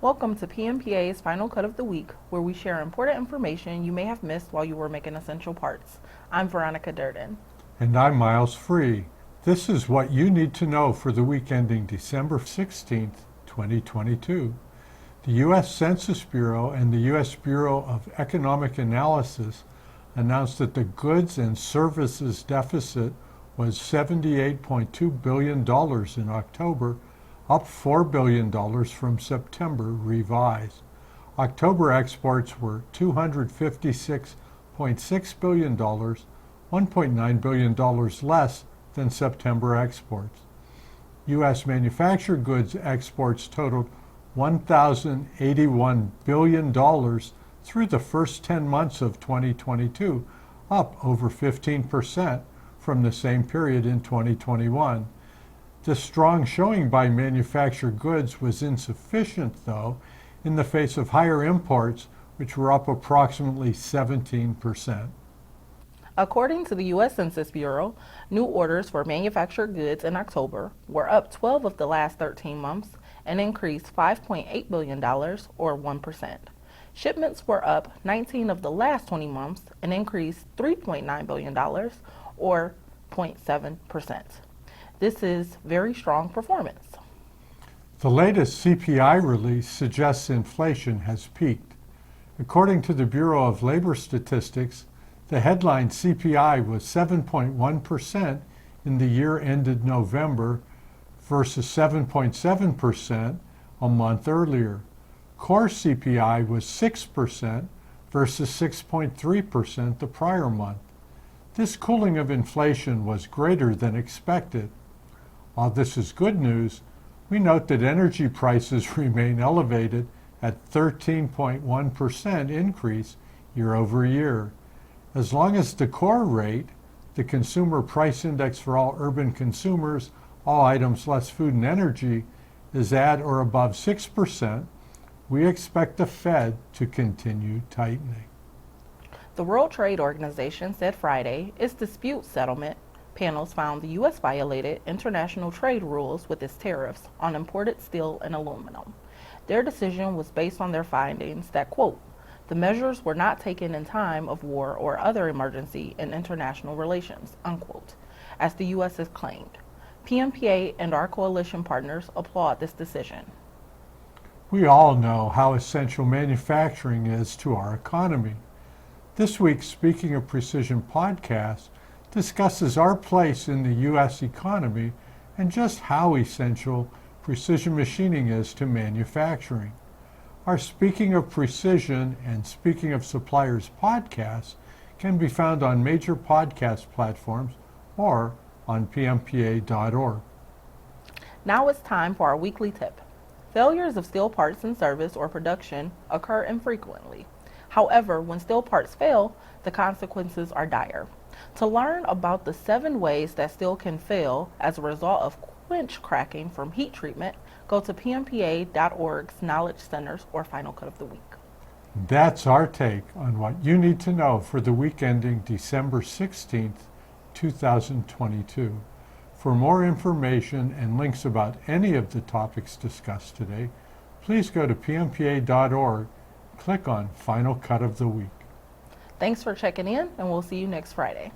Welcome to PMPA's Final Cut of the Week, where we share important information you may have missed while you were making essential parts. I'm Veronica Durden. And I'm Miles Free. This is what you need to know for the week ending December 16th, 2022. The U.S. Census Bureau and the U.S. Bureau of Economic Analysis announced that the goods and services deficit was $78.2 billion in October, up $4 billion from September revised. October exports were $256.6 billion, $1.9 billion less than September exports. U.S. manufactured goods exports totaled $1,081 billion through the first 10 months of 2022, up over 15% from the same period in 2021. This strong showing by manufactured goods was insufficient, though, in the face of higher imports, which were up approximately 17%. According to the U.S. Census Bureau, new orders for manufactured goods in October were up 12 of the last 13 months and increased $5.8 billion, or 1%. Shipments were up 19 of the last 20 months and increased $3.9 billion, or 0.7%. This is very strong performance. The latest CPI release suggests inflation has peaked. According to the Bureau of Labor Statistics, the headline CPI was 7.1% in the year ended November versus 7.7% a month earlier. Core CPI was 6% versus 6.3% the prior month. This cooling of inflation was greater than expected. While this is good news, we note that energy prices remain elevated at 13.1% increase year over year. As long as the core rate, the consumer price index for all urban consumers, all items less food and energy, is at or above 6%, we expect the Fed to continue tightening. The World Trade Organization said Friday its dispute settlement panels found the U.S. violated international trade rules with its tariffs on imported steel and aluminum. Their decision was based on their findings that, quote, the measures were not taken in time of war or other emergency in international relations, unquote, as the U.S. has claimed. PMPA and our coalition partners applaud this decision. We all know how essential manufacturing is to our economy. This week's Speaking of Precision podcast discusses our place in the U.S. economy and just how essential precision machining is to manufacturing. Our Speaking of Precision and Speaking of Suppliers podcasts can be found on major podcast platforms or on pmpa.org. Now it's time for our weekly tip. Failures of steel parts in service or production occur infrequently. However, when steel parts fail, the consequences are dire. To learn about the 7 ways that steel can fail as a result of quench cracking from heat treatment, go to pmpa.org's Knowledge Centers or Final Cut of the Week. That's our take on what you need to know for the week ending December 16th, 2022. For more information and links about any of the topics discussed today, please go to pmpa.org, click on Final Cut of the Week. Thanks for checking in, and we'll see you next Friday.